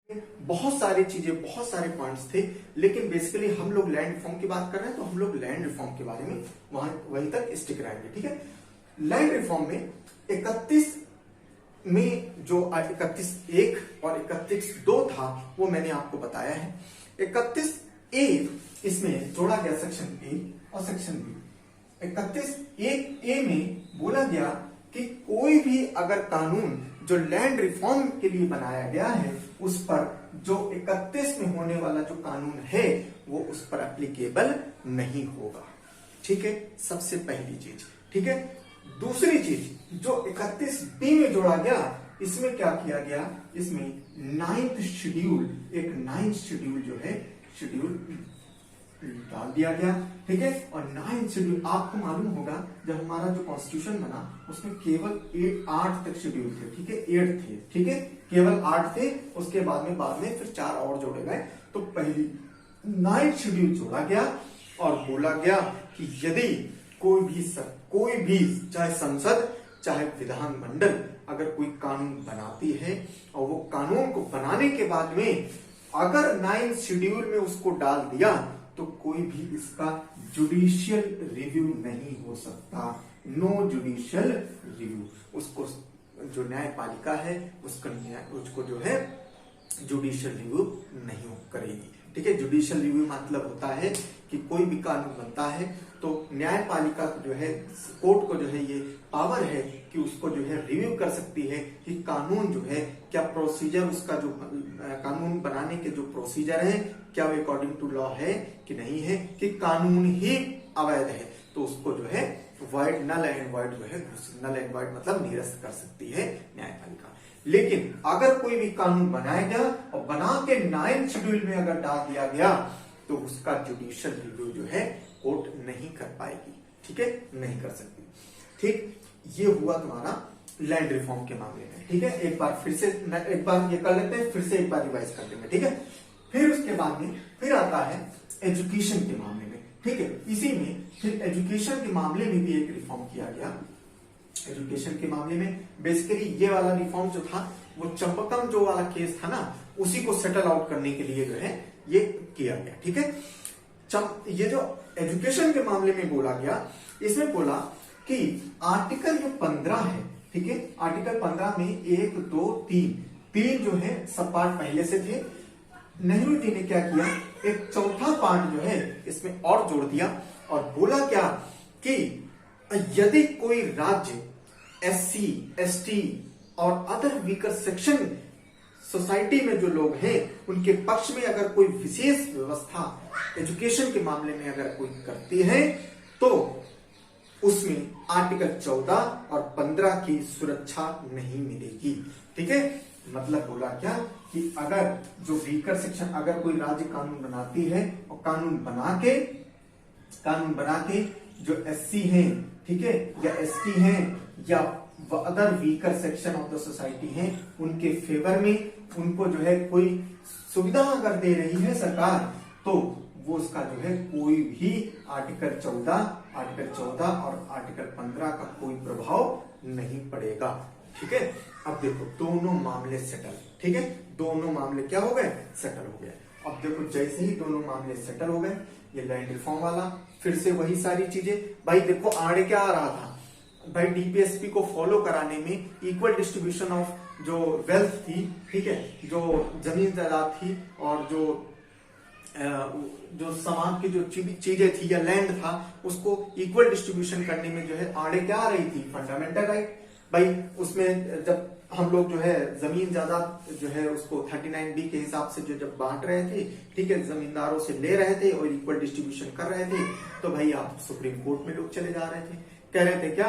बहुत सारी चीजें, बहुत सारे पॉइंट्स थे, लेकिन बेसिकली हम लोग लैंड रिफॉर्म की बात कर रहे हैं तो हम लोग लैंड रिफॉर्म के बारे में वहीं तक स्टिक रहेंगे। ठीक है, लैंड रिफॉर्म में 31 में जो 31(1) और 31(2) था वो मैंने आपको बताया है। 31(a) इसमें जोड़ा गया सेक्शन ए और सेक्शन बी। 31(1)(a) में बोला गया कि कोई भी अगर कानून जो लैंड रिफॉर्म के लिए बनाया गया है उस पर जो 31 में होने वाला जो कानून है वो उस पर एप्लीकेबल नहीं होगा। ठीक है, सबसे पहली चीज। ठीक है, दूसरी चीज जो 31(b) में जोड़ा गया, इसमें क्या किया गया, इसमें 9th शेड्यूल, एक 9th शेड्यूल जो है शेड्यूल डाल दिया गया। ठीक है, और 9th शेड्यूल आपको मालूम होगा जब हमारा जो कॉन्स्टिट्यूशन बना उसमें केवल 8 तक शेड्यूल थे। ठीक है, 8 थे। ठीक है, केवल 8 थे, उसके बाद में फिर 4 और जोड़े गए। तो पहली 9th शेड्यूल जोड़ा गया और बोला गया कि यदि कोई भी चाहे संसद चाहे विधानमंडल अगर कोई कानून बनाती है और वो कानून को बनाने के बाद में अगर 9th शेड्यूल में उसको डाल दिया तो कोई भी इसका जुडिशियल रिव्यू नहीं हो सकता। नो जुडिशियल रिव्यू, उसको जो न्यायपालिका है उसको जो है जुडिशियल रिव्यू नहीं करेगी। ठीक है, जुडिशियल रिव्यू मतलब होता है कि कोई भी कानून बनता है तो न्यायपालिका को जो है, कोर्ट को जो है ये पावर है कि उसको जो है रिव्यू कर सकती है कि कानून जो है क्या प्रोसीजर, उसका जो कानून बनाने के जो प्रोसीजर है क्या वो अकॉर्डिंग टू लॉ है कि नहीं है, कि कानून ही अवैध है तो उसको जो है वाइड, नल एंड वाइड जो है, नल एंड वाइड मतलब निरस्त कर सकती है न्यायपालिका। लेकिन अगर कोई भी कानून बनाया गया और बना के 9th शेड्यूल में अगर डाल दिया गया तो उसका जुडिशियल रिव्यू जो है कोर्ट नहीं कर पाएगी। ठीक है, नहीं कर सकती। ठीक, ये हुआ तुम्हारा लैंड रिफॉर्म के मामले में। ठीक है, एक बार ये कर लेते हैं, फिर से एक बार रिवाइज कर देंगे। ठीक है, फिर उसके बाद में फिर आता है एजुकेशन के मामले में। ठीक है, इसी में फिर एजुकेशन के मामले में भी एक रिफॉर्म किया गया। एजुकेशन के मामले में बेसिकली ये वाला रिफॉर्म जो था वो चंपकम जो वाला केस था ना, उसी को सेटल आउट करने के लिए जो है ये किया गया। ठीक है, ये जो एजुकेशन के मामले में बोला गया, इसमें बोला कि आर्टिकल जो 15 है, ठीक है, आर्टिकल 15 में 1, 2, 3 जो है सब पार्ट पहले से थे। नेहरू जी ने क्या किया, एक चौथा पार्ट जो है इसमें और जोड़ दिया और बोला क्या कि यदि कोई राज्य SC, ST और अदर वीकर सेक्शन सोसाइटी में जो लोग हैं उनके पक्ष में अगर कोई विशेष व्यवस्था एजुकेशन के मामले में अगर कोई करती है तो उसमें आर्टिकल 14 और 15 की सुरक्षा नहीं मिलेगी। ठीक है, मतलब बोला क्या कि अगर जो वीकर सेक्शन, अगर कोई राज्य कानून बनाती है और कानून बना के जो SC हैं, ठीक है, या ST हैं या other weaker section of the society हैं, उनके फेवर में उनको जो है कोई सुविधा अगर दे रही है सरकार तो वो उसका जो है कोई भी आर्टिकल 14 और आर्टिकल 15 का कोई प्रभाव नहीं पड़ेगा। ठीक है, अब देखो दोनों मामले सेटल। ठीक है, दोनों मामले क्या हो गए, सेटल हो गए। अब देखो जैसे ही दोनों मामले सेटल हो गए, ये लैंड रिफॉर्म वाला फिर से वही सारी चीजें। भाई देखो आगे क्या आ रहा था, भाई डीपीएसपी को फॉलो कराने में इक्वल डिस्ट्रीब्यूशन ऑफ जो वेल्थ थी, ठीक है, जो जमीन जायदाद थी और जो समाज की जो चीजें थी या लैंड था उसको इक्वल डिस्ट्रीब्यूशन करने में जो है आड़े क्या आ रही थी, फंडामेंटल राइट। भाई उसमें जब हम लोग जो है जमीन जायदाद जो है उसको 39B के हिसाब से जो जब बांट रहे थे, ठीक है, जमींदारों से ले रहे थे और इक्वल डिस्ट्रीब्यूशन कर रहे थे, तो भाई आप सुप्रीम कोर्ट में लोग चले जा रहे थे, कह रहे थे क्या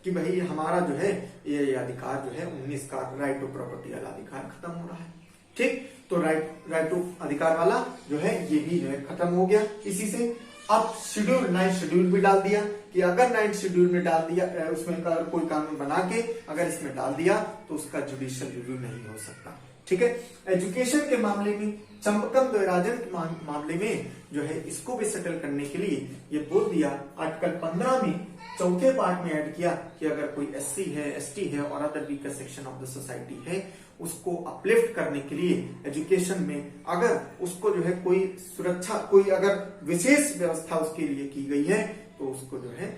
कि भाई हमारा जो है ये अधिकार जो है 19 का राइट टू प्रॉपर्टी वाला अधिकार खत्म हो रहा है। ठीक, तो राइट टू अधिकार वाला जो है ये भी जो है खत्म हो गया। इसी से अब शेड्यूल 9th शेड्यूल भी डाल दिया कि अगर 9th शेड्यूल में डाल दिया, उसमें कोई कानून बना के अगर इसमें डाल दिया तो उसका जुडिशियल रिव्यू नहीं हो सकता। ठीक है, एजुकेशन के मामले में चंपकम द्वैराजन के मामले में जो है इसको भी सेटल करने के लिए ये बोल दिया, आर्टिकल 15 में चौथे पार्ट में ऐड किया कि अगर कोई SC है, ST है और other weaker section of the society है उसको अपलिफ्ट करने के लिए एजुकेशन में अगर उसको जो है कोई सुरक्षा, कोई अगर विशेष व्यवस्था उसके लिए की गई है तो उसको जो है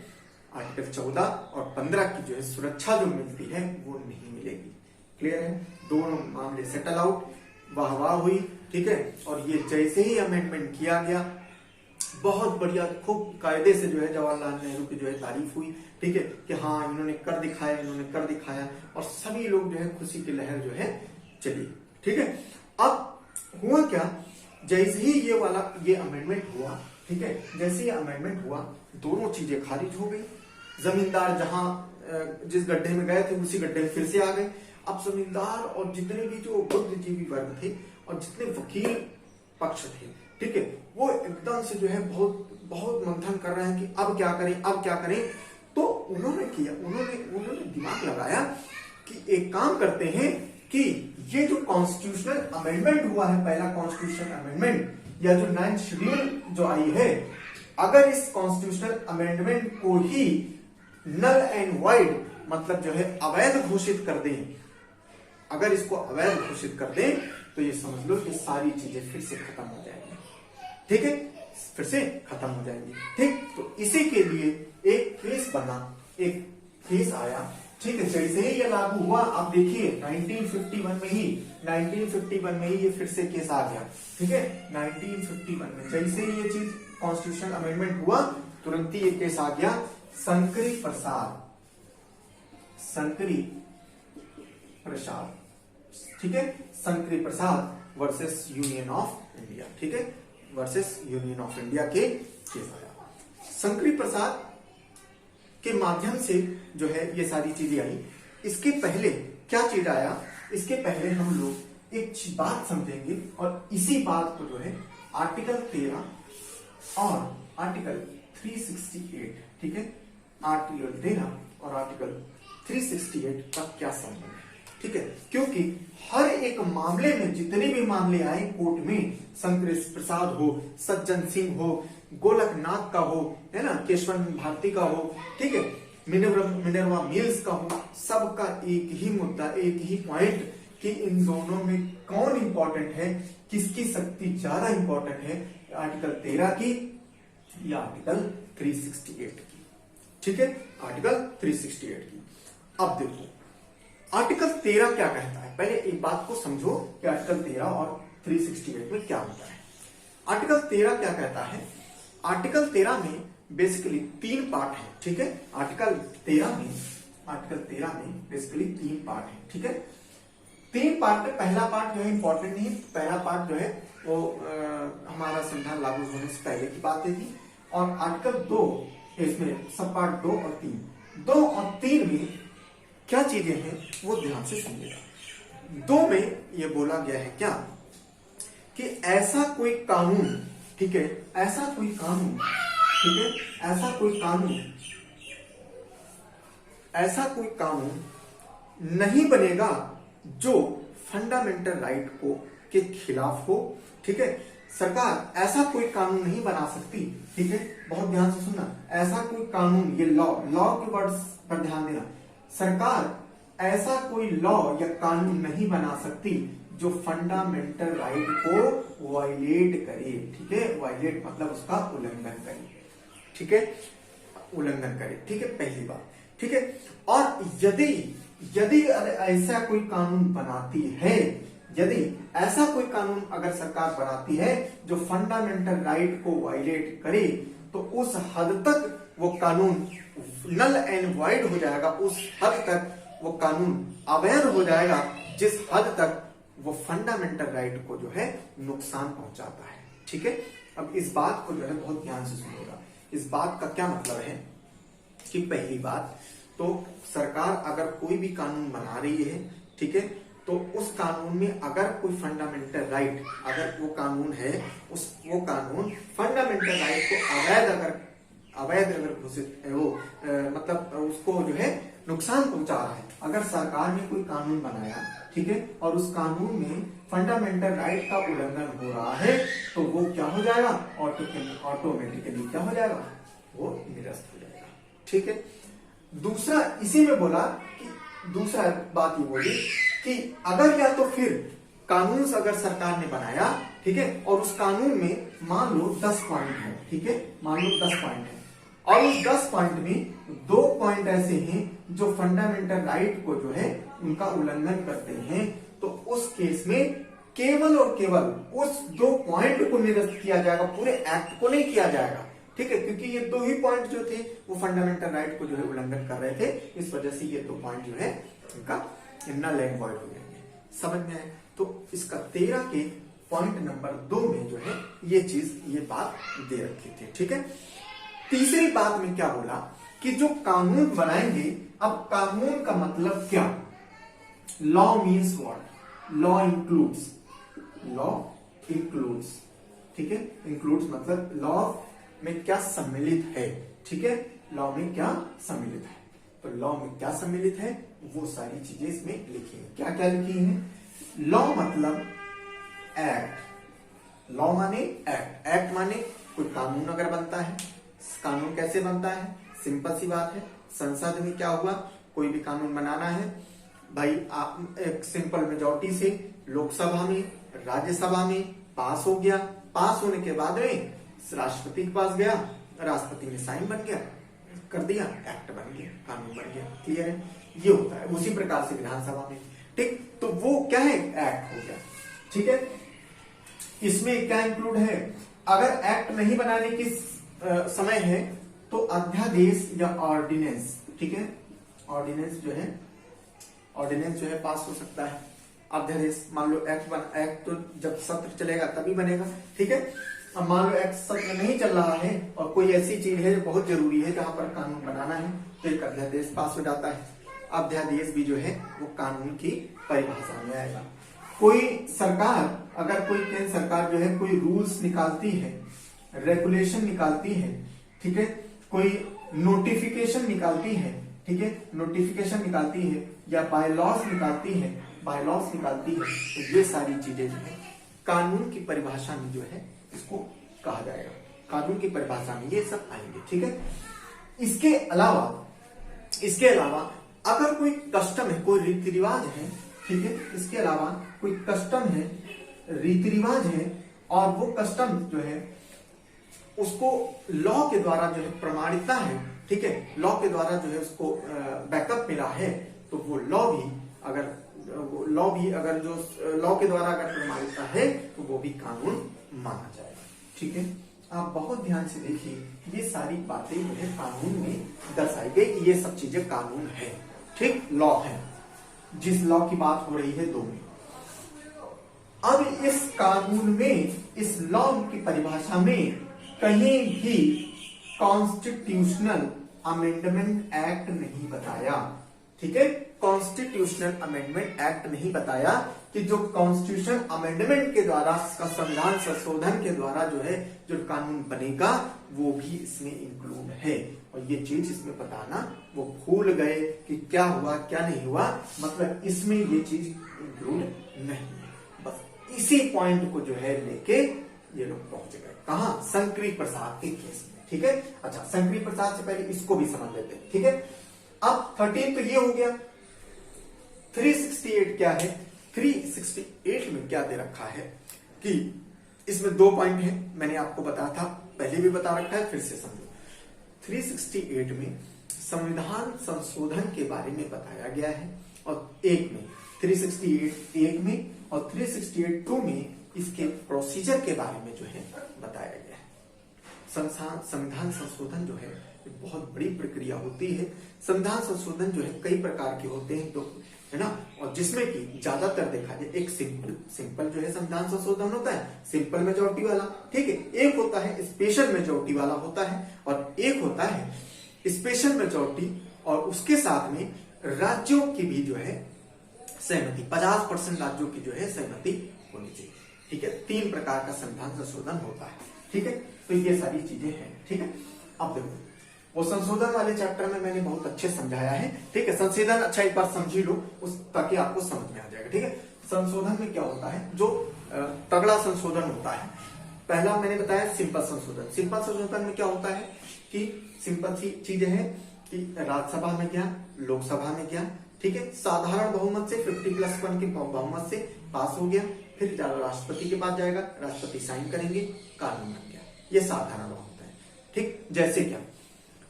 आर्टिकल 14 और 15 की जो है सुरक्षा जो मिलती है वो नहीं मिलेगी। क्लियर है? दोनों मामले सेटल आउट, वाह वाह हुई, ठीक है। और ये जैसे ही अमेंडमेंट किया गया, बहुत बढ़िया, खूब कायदे से जो है जवाहरलाल नेहरू की जो है तारीफ हुई, ठीक है, कि हाँ इन्होंने कर दिखाया, इन्होंने कर दिखाया, और सभी लोग जो है खुशी की लहर जो है चली, ठीक है। अब हुआ क्या, जैसे ही ये अमेंडमेंट हुआ, ठीक है, जैसे ही अमेंडमेंट हुआ दोनों चीजें खारिज हो गई। जमींदार जहां जिस गड्ढे में गए थे उसी गड्ढे में फिर से आ गए। अब जमींदार और जितने भी जो बुद्धिजीवी वर्ग थे और जितने वकील पक्ष थे, ठीक है, वो एकदम से जो है बहुत बहुत मंथन कर रहे हैं कि अब क्या करें, अब क्या करें। तो उन्होंने दिमाग लगाया कि एक काम करते हैं कि ये जो कॉन्स्टिट्यूशनल अमेंडमेंट हुआ है, पहला कॉन्स्टिट्यूशनल अमेंडमेंट या जो 9th शेड्यूल जो आई है, अगर इस कॉन्स्टिट्यूशनल अमेंडमेंट को ही नल एंड वाइड, मतलब जो है अवैध घोषित कर दें, अगर इसको अवैध घोषित कर दें तो ये समझ लो कि सारी चीजें फिर से खत्म हो जाएंगी, ठीक है, फिर से खत्म हो जाएंगी, ठीक। तो इसी के लिए एक केस बना, एक केस आया, ठीक है। जैसे ही ये लागू हुआ, आप देखिए 1951 में ही ये फिर से केस आ गया, ठीक है। 1951 में जैसे ही ये चीज कॉन्स्टिट्यूशनल अमेंडमेंट हुआ, तुरंत ही ये केस आ गया, शंकरी प्रसाद, ठीक है, शंकरी प्रसाद वर्सेस यूनियन ऑफ इंडिया, ठीक है, वर्सेस यूनियन ऑफ इंडिया के केस आया। शंकरी प्रसाद के माध्यम से जो है ये सारी चीजें आई। इसके पहले क्या चीज आया, इसके पहले हम लोग एक बात समझेंगे, और इसी बात को जो है आर्टिकल 13 और आर्टिकल 368, ठीक है, आर्टिकल 13 और आर्टिकल 368 का क्या संबंध है, ठीक है। क्योंकि हर एक मामले में, जितने भी मामले आए कोर्ट में, शंकर प्रसाद हो, सज्जन सिंह हो, गोलकनाथ का हो, है ना, केशवन भारती का हो, ठीक है, मिनर्वा मिल्स का हो, सबका एक ही मुद्दा, एक ही पॉइंट कि इन दोनों में कौन इंपॉर्टेंट है, किसकी शक्ति ज्यादा इंपॉर्टेंट है, आर्टिकल 13 की या आर्टिकल 368 की, ठीक है, आर्टिकल 368 की। अब देखो आर्टिकल 13 क्या कहता है, पहले एक बात को समझो कि आर्टिकल 13 और 368 में क्या होता है। आर्टिकल 13 क्या कहता है, आर्टिकल 13 में बेसिकली 3 पार्ट है, ठीक है। आर्टिकल 13 में बेसिकली 3 पार्ट है, ठीक है। 3 पार्ट में पहला पार्ट जो है इंपॉर्टेंट नहीं, पहला पार्ट जो है वो हमारा संविधान लागू होने से पहले की बातें थी, और आर्टिकल 2 इसमें सब पार्ट 2 और 3 में क्या चीजें हैं वो ध्यान से समझिएगा। 2 में ये बोला गया है क्या कि ऐसा कोई कानून, ठीक है, ऐसा कोई कानून, ठीक है, ऐसा कोई कानून नहीं बनेगा जो फंडामेंटल राइट को के खिलाफ हो, ठीक है। सरकार ऐसा कोई कानून नहीं बना सकती, ठीक है, बहुत ध्यान से सुनना, ऐसा कोई कानून, ये लॉ के वर्ड्स पर ध्यान देना, सरकार ऐसा कोई लॉ या कानून नहीं बना सकती जो फंडामेंटल राइट को वायलेट करे, ठीक है, वायलेट मतलब उसका उल्लंघन करे, ठीक है, उल्लंघन करे, ठीक है, पहली बात, ठीक है। और यदि ऐसा कोई कानून बनाती है, यदि ऐसा कोई कानून अगर सरकार बनाती है जो फंडामेंटल राइट को वायलेट करे, तो उस हद तक वो कानून नल एंड वाइड हो जाएगा, उस हद तक वो कानून अवैध हो जाएगा, जिस हद तक वो फंडामेंटल राइट को जो है नुकसान पहुंचाता है, ठीक है। अब इस बात को जो है बहुत ध्यान से सुनिएगा। इस बात का क्या मतलब है कि पहली बात तो सरकार अगर कोई भी कानून बना रही है, ठीक है, तो उस कानून में अगर कोई फंडामेंटल राइट, अगर वो कानून है, वो कानून फंडामेंटल राइट को अवैध अगर घोषित है, वो मतलब उसको जो है नुकसान पहुंचा रहा है, अगर सरकार ने कोई कानून बनाया, ठीक है, और उस कानून में फंडामेंटल राइट का उल्लंघन हो रहा है, तो वो क्या हो जाएगा, ऑटोमेटिकली क्या हो जाएगा, वो निरस्त हो जाएगा, ठीक है। दूसरा इसी में बोला कि दूसरा बात ये बोली कि अगर या तो फिर कानून अगर सरकार ने बनाया, ठीक है, और उस कानून में मान लो 10 पॉइंट है, ठीक है, मान लो 10 पॉइंट है, और उस 10 पॉइंट में 2 पॉइंट ऐसे हैं जो फंडामेंटल राइट को जो है उनका उल्लंघन करते हैं, तो उस केस में केवल और केवल उस 2 पॉइंट को निरस्त किया जाएगा, पूरे एक्ट को नहीं किया जाएगा, ठीक है, क्योंकि ये 2 ही पॉइंट जो थे वो फंडामेंटल राइट को जो है उल्लंघन कर रहे थे, इस वजह से ये 2 पॉइंट जो है इनका नल एंड वॉइड हो जाएंगे। समझ में आए? तो इसका 13 के पॉइंट नंबर 2 में जो है ये चीज, ये बात दे रखी थी, ठीक है। तीसरी बात में क्या बोला कि जो कानून बनाएंगे, अब कानून का मतलब क्या? Law means what? Law includes, law includes, ठीक है, इंक्लूड्स मतलब लॉ में क्या सम्मिलित है, ठीक है, लॉ में क्या सम्मिलित है, तो लॉ में क्या सम्मिलित है वो सारी चीजें इसमें लिखी है। क्या क्या लिखी है? लॉ मतलब एक्ट, लॉ माने एक्ट, एक्ट माने कोई कानून अगर बनता है, कानून कैसे बनता है? सिंपल सी बात है, संसद में क्या हुआ, कोई भी कानून बनाना है भाई, आप एक सिंपल मेजॉरिटी से लोकसभा में, राज्यसभा में पास हो गया, पास होने के बाद में राष्ट्रपति के पास गया, राष्ट्रपति ने साइन बन गया, कर दिया, एक्ट बन गया, कानून बन गया। क्लियर है? ये होता है। उसी प्रकार से विधानसभा में, ठीक, तो वो क्या है? एक्ट हो गया, ठीक है। इसमें क्या इंक्लूड है? अगर एक्ट नहीं बनाने की समय है तो अध्यादेश या ऑर्डिनेंस, ठीक है, ऑर्डिनेंस जो है पास हो सकता है। अध्यादेश, मान लो एक्ट तो जब सत्र चलेगा तभी बनेगा, ठीक है। अब मान लो एक्ट सत्र नहीं चल रहा है और कोई ऐसी चीज है जो बहुत जरूरी है जहां पर कानून बनाना है, तो एक अध्यादेश पास हो जाता है। अध्यादेश भी जो है वो कानून की परिभाषा में आएगा। कोई सरकार, अगर कोई केंद्र सरकार जो है कोई रूल्स निकालती है, रेगुलेशन निकालती है, ठीक है, कोई नोटिफिकेशन निकालती है, ठीक है, नोटिफिकेशन निकालती है या बायलॉज निकालती है, बायलॉज निकालती है, तो ये सारी चीजें जो है कानून की परिभाषा में जो है इसको कहा जाएगा, कानून की परिभाषा में ये सब आएंगे, ठीक है। इसके अलावा अगर कोई कस्टम है, कोई रीति रिवाज है, ठीक है, इसके अलावा कोई कस्टम है, रीति रिवाज है, और वो कस्टम जो है उसको लॉ के द्वारा जो है प्रमाणिकता है, ठीक है, लॉ के द्वारा जो है उसको बैकअप मिला है, तो वो लॉ भी अगर जो लॉ के द्वारा अगर प्रमाणिकता है तो वो भी कानून माना जाएगा, ठीक है। आप बहुत ध्यान से देखिए, ये सारी बातें जो है कानून में दर्शाई गई, ये सब चीजें कानून है, ठीक, लॉ है, जिस लॉ की बात हो रही है 2 में। अब इस कानून में, इस लॉ की परिभाषा में कहीं भी कॉन्स्टिट्यूशनल अमेंडमेंट एक्ट नहीं बताया, ठीक है, कॉन्स्टिट्यूशनल अमेंडमेंट एक्ट नहीं बताया कि जो कॉन्स्टिट्यूशन अमेंडमेंट के द्वारा, संविधान संशोधन के द्वारा जो है जो कानून बनेगा वो भी इसमें इंक्लूड है। और ये चीज इसमें बताना वो भूल गए कि क्या हुआ क्या नहीं हुआ, मतलब इसमें ये चीज इंक्लूड नहीं है। बस इसी पॉइंट को जो है लेके ये लोग पहुंच गए कहां? शंकरी प्रसाद के केस में, ठीक है। अच्छा, शंकरी प्रसाद से पहले इसको भी समझ लेते हैं, ठीक है। अब 13 तो ये हो गया। 368 क्या है? 368 में क्या दे रखा है कि इसमें 2 पॉइंट है, मैंने आपको बताया था, पहले भी बता रखा है, फिर से समझो। 368 में संविधान संशोधन के बारे में बताया गया है, और 368 में और 368(2) में इसके प्रोसीजर के बारे में जो है बताया गया है। संविधान संशोधन जो है बहुत बड़ी प्रक्रिया होती है। संविधान संशोधन जो है कई प्रकार के होते हैं, तो है ना, और जिसमें कि ज्यादातर देखा जाए एक सिंपल जो है संविधान संशोधन होता है, सिंपल मेजॉरिटी वाला, ठीक है। एक होता है स्पेशल मेजॉरिटी वाला होता है, और एक होता है स्पेशल मेजॉरिटी और उसके साथ में राज्यों की भी जो है सहमति, 50% राज्यों की जो है सहमति होनी चाहिए, ठीक है। 3 प्रकार का संविधान संशोधन होता है, ठीक है। तो ये सारी चीजें हैं, ठीक है। अब देखो, वो संशोधन वाले चैप्टर में मैंने बहुत अच्छे समझाया है, ठीक है। संशोधन अच्छा एक बार समझी लो उस, ताकि आपको समझ में आ जाएगा, ठीक है। संशोधन में क्या होता है? जो तगड़ा संशोधन होता है, पहला मैंने बताया सिंपल संशोधन। सिंपल संशोधन में क्या होता है कि सिंपल सी चीज है कि राज्यसभा में गया, लोकसभा में गया, ठीक है, साधारण बहुमत से 50+1 के बहुमत से पास हो गया, फिर राष्ट्रपति के पास जाएगा, राष्ट्रपति साइन करेंगे, कानून बन गया। ये साधारण बहुमत है। ठीक, जैसे क्या,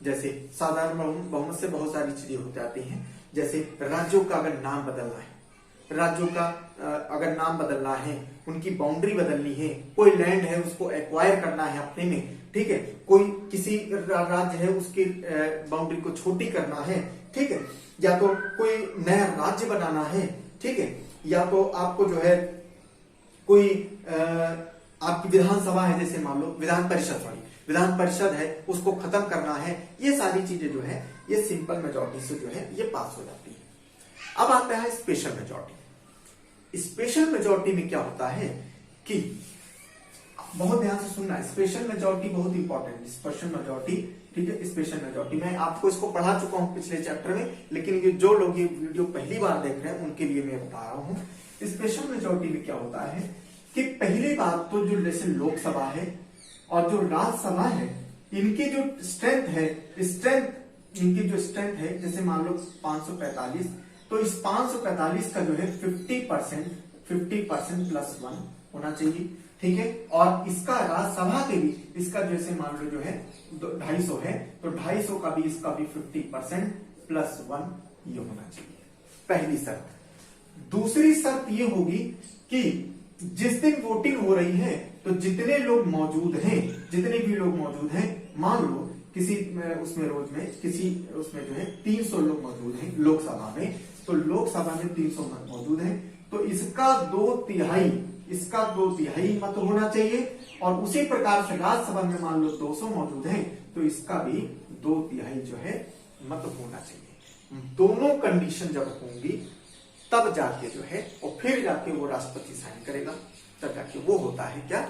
जैसे साधारण बहुमत से बहुत सारी चीजें हो जाती हैं, जैसे राज्यों का अगर नाम बदलना है, राज्यों का अगर नाम बदलना है, उनकी बाउंड्री बदलनी है, कोई लैंड है उसको एक्वायर करना है अपने में, ठीक है, कोई किसी राज्य है उसकी बाउंड्री को छोटी करना है, ठीक है, या तो कोई नया राज्य बनाना है, ठीक है, या तो आपको जो है कोई आपकी विधानसभा है, जैसे मान लो विधान परिषद है, उसको खत्म करना है, ये सारी चीजें जो है ये सिंपल मेजॉरिटी से जो है ये पास हो जाती है। अब आता है स्पेशल मेजॉरिटी। स्पेशल मेजॉरिटी में क्या होता है कि बहुत ध्यान से सुनना, स्पेशल मेजॉरिटी बहुत इंपॉर्टेंट है। स्पेशल मेजॉरिटी, ठीक है, स्पेशल मेजॉरिटी मैं आपको इसको पढ़ा चुका हूं पिछले चैप्टर में, लेकिन ये जो लोग ये वीडियो पहली बार देख रहे हैं उनके लिए मैं बता रहा हूं। स्पेशल मेजॉरिटी में क्या होता है कि पहली बात तो जो जैसे लोकसभा है और जो राज्यसभा है, इनकी जो स्ट्रेंथ है, इनकी जो स्ट्रेंथ है, जैसे मान लो 545, तो इस 545 का जो है 50% +1 होना चाहिए, ठीक है, और इसका राज्यसभा के भी, इसका जैसे मान लो जो है 250 है, तो 250 का भी, इसका भी 50% +1 ये होना चाहिए, पहली शर्त। दूसरी शर्त ये होगी कि जिस दिन वोटिंग हो रही है तो जितने लोग मौजूद हैं, जितने भी लोग मौजूद हैं, मान लो किसी उसमें रोज में किसी उसमें जो है 300 लोग मौजूद हैं लोकसभा में, तो लोकसभा में 300 मौजूद हैं, तो इसका 2/3 मत होना चाहिए, और उसी प्रकार से राज्यसभा में मान लो 200 मौजूद हैं, तो इसका भी 2/3 जो है मत होना चाहिए। दोनों कंडीशन जब होंगी तब जाके जो है, और फिर जाके वो राष्ट्रपति साइन करेगा, तब जाके वो होता है क्या,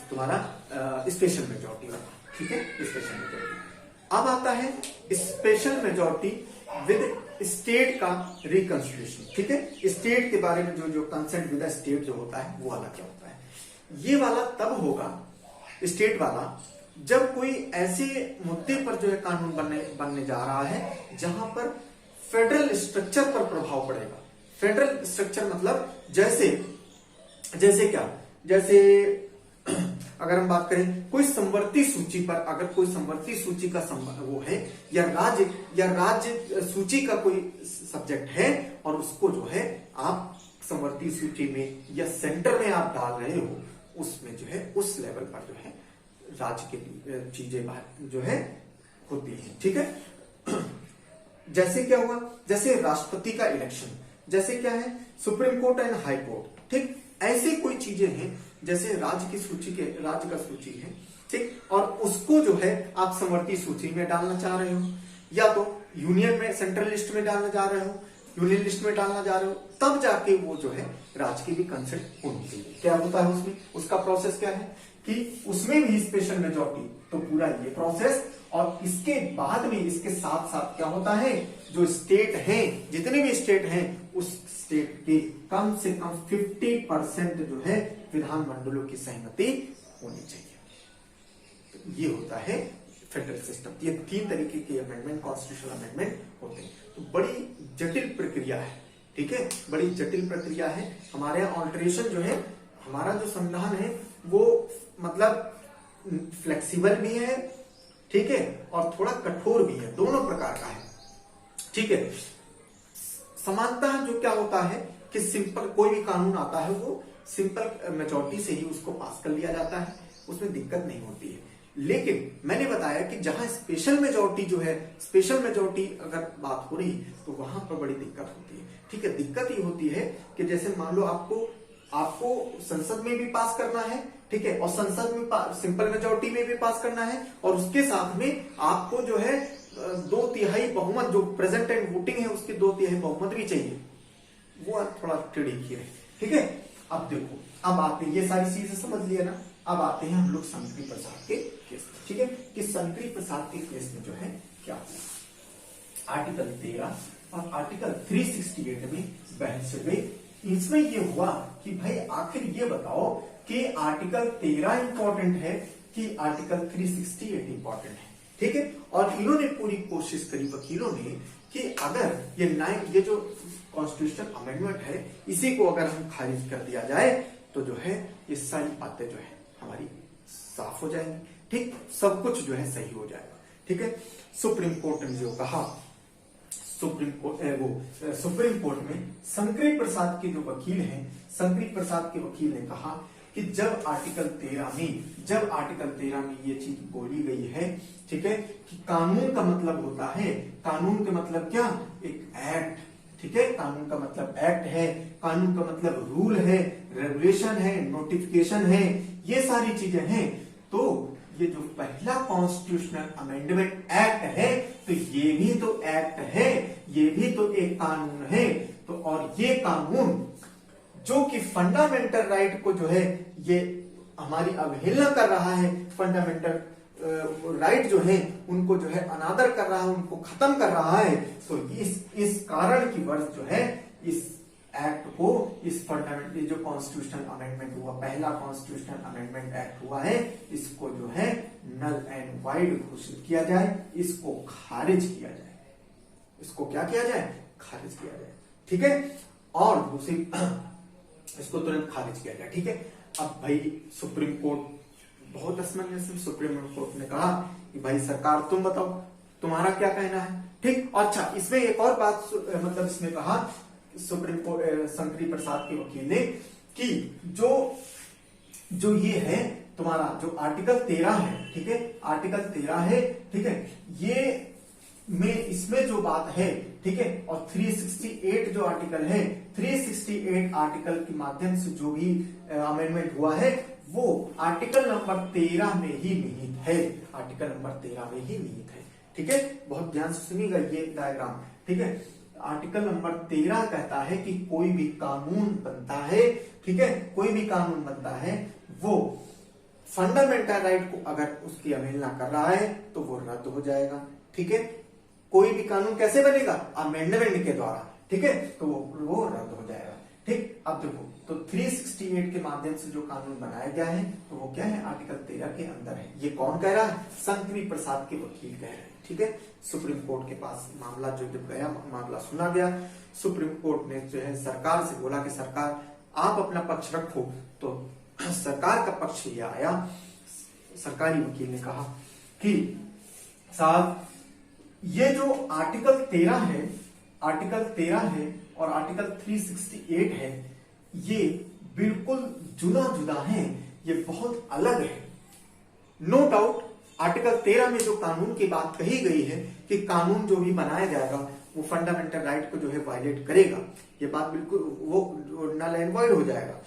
तुम्हारा स्पेशल मेजॉरिटी वाला, ठीक है, स्पेशल मेजॉरिटी। अब आता है स्पेशल मेजॉरिटी विद स्टेट का रिकंसिडरेशन, ठीक है, स्टेट के बारे में जो कंसेंट विद स्टेट जो होता है वो वाला क्या होता है। ये वाला तब होगा, स्टेट वाला, जब कोई ऐसे मुद्दे पर जो है कानून बनने जा रहा है जहां पर फेडरल स्ट्रक्चर पर प्रभाव पड़ेगा। फेडरल स्ट्रक्चर मतलब जैसे क्या, जैसे अगर हम बात करें कोई संवर्ती सूची पर, अगर कोई संवर्ती सूची का वो है, या राज्य सूची का कोई सब्जेक्ट है, और उसको जो है आप संवर्ती सूची में या सेंटर में आप डाल रहे हो, उसमें जो है उस लेवल पर जो है राज्य के चीजें जो है होती है, ठीक है। जैसे क्या हुआ, जैसे राष्ट्रपति का इलेक्शन, जैसे क्या है supreme court and high court, ठीक, ऐसे कोई चीजें हैं, जैसे राज्य का सूची है, ठीक, और उसको जो है आप संवर्ती सूची में डालना चाह रहे हो, या तो यूनियन में सेंट्रल लिस्ट में डालना चाह रहे हो, यूनियन लिस्ट में डालना चाह रहे हो, तब जाके वो जो है राज्य की भी कंसेंट होनी चाहिए। क्या होता है उसमें, उसका प्रोसेस क्या है कि उसमें भी स्पेशल मेजॉरिटी, तो पूरा ये प्रोसेस, और इसके बाद में इसके साथ साथ क्या होता है, जो स्टेट हैं, जितने भी स्टेट हैं, उस स्टेट के कम से कम 50% जो है विधानमंडलों की सहमति होनी चाहिए। तो ये होता है फेडरल सिस्टम। ये 3 तरीके के अमेंडमेंट, कॉन्स्टिट्यूशनल अमेंडमेंट होते हैं। तो बड़ी जटिल प्रक्रिया है, ठीक है, बड़ी जटिल प्रक्रिया है। हमारे यहाँ ऑल्टरेशन जो है, हमारा जो संविधान है वो मतलब फ्लेक्सिबल भी है, ठीक है, और थोड़ा कठोर भी है, दोनों प्रकार का है, ठीक है। समानता जो क्या होता है कि सिंपल कोई भी कानून आता है वो सिंपल मेजॉरिटी से ही उसको पास कर लिया जाता है, उसमें दिक्कत नहीं होती है। लेकिन मैंने बताया कि जहां स्पेशल मेजॉरिटी जो है, स्पेशल मेजॉरिटी अगर बात हो रही तो वहां पर बड़ी दिक्कत होती है, ठीक है। दिक्कत ये होती है कि जैसे मान लो आपको संसद में भी पास करना है, ठीक है, और संसद में सिंपल मेजॉरिटी में भी पास करना है, और उसके साथ में आपको जो है 2/3 बहुमत, जो प्रेजेंट एंड वोटिंग है उसके 2/3 बहुमत भी चाहिए, वो थोड़ा ट्रिकी है, ठीक है। अब देखो, अब आते हैं, ये सारी चीजें समझ लिया ना, अब आते हैं हम लोग शंकरी प्रसाद के केस, ठीक है, कि शंकरी प्रसाद के केस में जो है क्या हुआ। आर्टिकल 13 और आर्टिकल 368 में बहस हुई। इसमें ये हुआ कि भाई आखिर ये बताओ कि आर्टिकल 13 इंपॉर्टेंट है कि आर्टिकल 368 इंपॉर्टेंट है, ठीक है। और इन्होंने पूरी कोशिश करी, वकीलों ने, कि अगर ये जो कॉन्स्टिट्यूशनल अमेंडमेंट है इसी को अगर हम खारिज कर दिया जाए तो जो है ये सारी बातें जो है हमारी साफ हो जाएंगी, ठीक, सब कुछ जो है सही हो जाएगा। ठीक है, सुप्रीम कोर्ट ने जो कहा, सुप्रीम कोर्ट में शंकरी प्रसाद के जो वकील हैं, शंकरी प्रसाद के वकील ने कहा कि जब आर्टिकल 13 में ये चीज बोली गई है, ठीक है, कि कानून का मतलब होता है, कानून का मतलब क्या, एक एक्ट, ठीक है, कानून का मतलब एक्ट है, कानून का मतलब रूल है, रेगुलेशन है, नोटिफिकेशन है, ये सारी चीजें हैं। तो ये जो पहला कॉन्स्टिट्यूशनल अमेंडमेंट एक्ट है तो ये भी तो एक्ट है, ये भी तो एक कानून है। तो और ये कानून जो कि फंडामेंटल राइट को जो है ये हमारी अवहेलना कर रहा है, फंडामेंटल राइट जो है उनको जो है अनादर कर रहा है, उनको खत्म कर रहा है। तो इस कारण की वर्ष जो है इस एक्ट को, इस फंडामेंटल जो कॉन्स्टिट्यूशनल अमेंडमेंट हुआ, पहला कॉन्स्टिट्यूशनल अमेंडमेंट एक्ट हुआ है, इसको जो है नल एंड वाइड घोषित किया जाए, इसको खारिज किया जाए, इसको क्या किया जाए, खारिज किया जाए। ठीक है, और दूसरी इसको तुरंत खारिज किया जाए। ठीक है, अब भाई सुप्रीम कोर्ट बहुत असमंजस, सुप्रीम कोर्ट ने कहा कि भाई सरकार तुम बताओ तुम्हारा क्या कहना है। ठीक, अच्छा इसमें एक और बात मतलब इसमें कहा सुप्रीम कोर्ट शंकरी प्रसाद के वकील ने कि जो ये है तुम्हारा जो आर्टिकल 13 है, ठीक है, आर्टिकल 13 है, ठीक है, ये में इसमें जो बात है, ठीक है, और 368 जो आर्टिकल है, 368 आर्टिकल के माध्यम से जो भी अमेंडमेंट हुआ है वो आर्टिकल नंबर 13 में ही निहित है, आर्टिकल नंबर 13 में ही निहित है। ठीक है, बहुत ध्यान से सुनिएगा ये डायग्राम। ठीक है, आर्टिकल नंबर 13 कहता है कि कोई भी कानून बनता है, ठीक है, कोई भी कानून बनता है वो फंडामेंटल राइट को अगर उसकी अवहेलना कर रहा है तो वो रद्द हो जाएगा। ठीक है, कोई भी कानून कैसे बनेगा, अमेंडमेंट के द्वारा। ठीक है, तो वो रद्द हो जाएगा। ठीक, अब देखो तो 368 के माध्यम से जो कानून बनाया गया है तो वो क्या है, आर्टिकल 13 के अंदर है। ये कौन कह रहा है, शंकरी प्रसाद के वकील कह रहे हैं। ठीक है, सुप्रीम कोर्ट के पास मामला जब गया, मामला सुना गया, सुप्रीम कोर्ट ने जो है सरकार से बोला कि सरकार आप अपना पक्ष रखो। तो सरकार का पक्ष ये आया, सरकारी वकील ने कहा कि साहब ये जो आर्टिकल 13 है, आर्टिकल 13 है और आर्टिकल 368 है, ये बिल्कुल जुदा जुदा है, ये बहुत अलग है। नो डाउट आर्टिकल 13 में जो कानून की बात कही गई है कि कानून जो भी बनाया जाएगा वो फंडामेंटल राइट को जो है वायलेट करेगा, ये बात बिल्कुल वो नल एंड वॉइड हो जाएगा।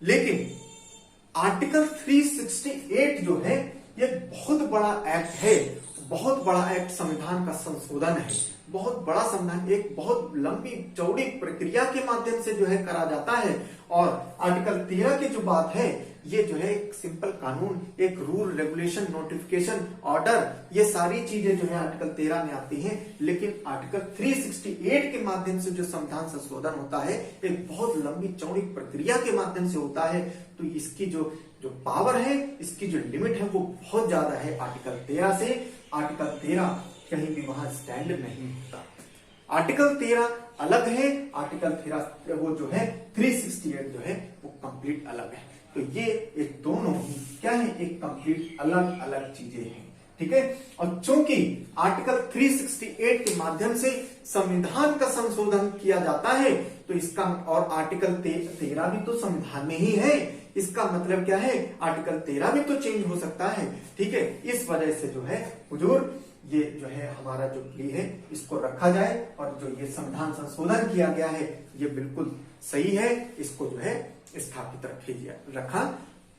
लेकिन आर्टिकल 368 जो है ये बहुत बड़ा एक्ट है, बहुत बड़ा एक्ट, संविधान का संशोधन है, बहुत बड़ा संविधान, एक बहुत लंबी चौड़ी प्रक्रिया के माध्यम से जो है करा जाता है। और आर्टिकल 13 की जो बात है ये जो है एक सिंपल कानून, एक रूल, रेगुलेशन, नोटिफिकेशन, ऑर्डर, ये सारी चीजें जो है आर्टिकल 13 में आती हैं। लेकिन आर्टिकल 368 के माध्यम से जो संविधान संशोधन होता है एक बहुत लंबी चौड़ी प्रक्रिया के माध्यम से होता है। तो इसकी जो पावर है, इसकी जो लिमिट है वो बहुत ज्यादा है आर्टिकल 13 से। आर्टिकल 13 कहीं भी वहां स्टैंड नहीं होता। आर्टिकल 13 अलग है, आर्टिकल 13 वो जो है 368 जो है वो कंप्लीट अलग है। तो ये एक दोनों ही क्या है, एक कंप्लीट अलग अलग चीजें हैं। ठीक है, और चूंकि आर्टिकल 368 के माध्यम से संविधान का संशोधन किया जाता है तो इसका, और आर्टिकल 13 भी तो संविधान में ही है, इसका मतलब क्या है, आर्टिकल 13 भी तो चेंज हो सकता है। ठीक है, इस वजह से जो है हुजूर ये जो है हमारा जो प्ली है इसको रखा जाए, और जो ये संविधान संशोधन किया गया है ये बिल्कुल सही है, इसको जो है स्थापित रखा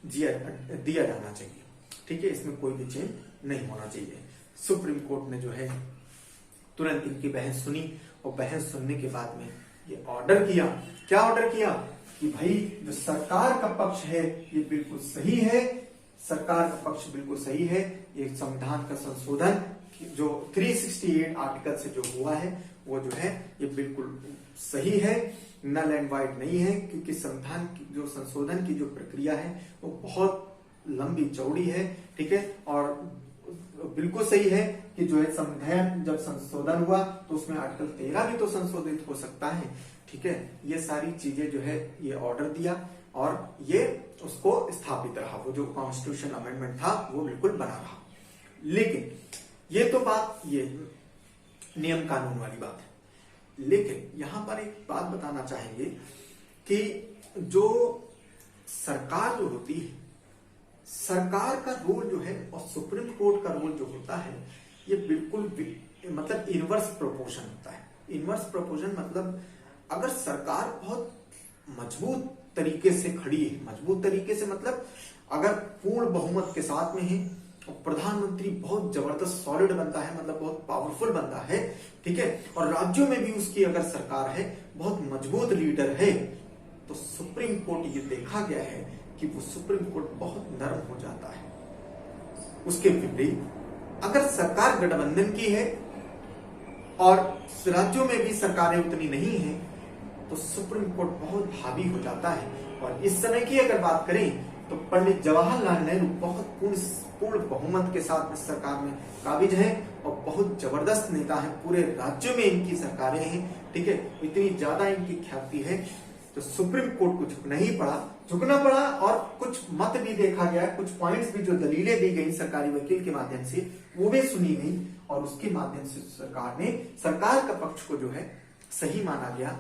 दिया जाना चाहिए। ठीक है, इसमें कोई भी चेंज नहीं होना चाहिए। सुप्रीम कोर्ट ने जो है तुरंत इनकी बहस सुनी, और बहस सुनने के बाद में ये ऑर्डर किया। क्या ऑर्डर किया कि भाई जो सरकार का पक्ष है ये बिल्कुल सही है, सरकार का पक्ष बिल्कुल सही है। ये संविधान का संशोधन जो 368 आर्टिकल से जो हुआ है वो जो है ये बिल्कुल सही है, नल एंड वाइड नहीं है, क्योंकि संविधान की जो संशोधन की जो प्रक्रिया है वो बहुत लंबी चौड़ी है। ठीक है, और बिल्कुल सही है कि जो है संविधान जब संशोधन हुआ तो उसमें आर्टिकल 13 भी तो संशोधित हो सकता है। ठीक है, ये सारी चीजें जो है ये ऑर्डर दिया और ये उसको स्थापित रहा, वो जो कॉन्स्टिट्यूशन अमेंडमेंट था वो बिल्कुल बना रहा। लेकिन ये तो बात ये नियम कानून वाली बात है, लेकिन यहां पर एक बात बताना चाहेंगे कि जो सरकार जो होती है, सरकार का रोल जो है और सुप्रीम कोर्ट का रोल जो होता है ये बिल्कुल मतलब इनवर्स प्रोपोर्शन होता है। इनवर्स प्रोपोर्शन मतलब अगर सरकार बहुत मजबूत तरीके से खड़ी है, मजबूत तरीके से मतलब अगर पूर्ण बहुमत के साथ में है और प्रधानमंत्री बहुत जबरदस्त सॉलिड बनता है, मतलब बहुत पावरफुल बनता है, ठीक है, और राज्यों में भी उसकी अगर सरकार है, बहुत मजबूत लीडर है, तो सुप्रीम कोर्ट ये देखा गया है कि वो सुप्रीम कोर्ट बहुत नरम हो जाता है। उसके विपरीत अगर सरकार गठबंधन की है और राज्यों में भी सरकारें उतनी नहीं है तो सुप्रीम कोर्ट बहुत हावी हो जाता है। और इस समय की अगर बात करें तो पंडित जवाहरलाल नेहरू बहुत पूर्ण बहुमत के साथ में सरकार में काबिज है और बहुत जबरदस्त नेता है, पूरे राज्य में इनकी सरकारें हैं, ठीक है, इतनी ज्यादा इनकी ख्याति है। तो सुप्रीम कोर्ट को झुकना पड़ा और कुछ मत भी देखा गया, कुछ पॉइंट्स भी जो दलीलें दी गई सरकारी वकील के माध्यम से वो भी सुनी गई और उसके माध्यम से सरकार का पक्ष को जो है सही माना गया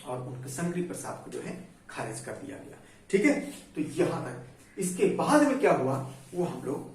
और उनके संगरी प्रसाद को जो है खारिज कर दिया गया। ठीक है, तो यहां तक। इसके बाद में क्या हुआ वो हम लोग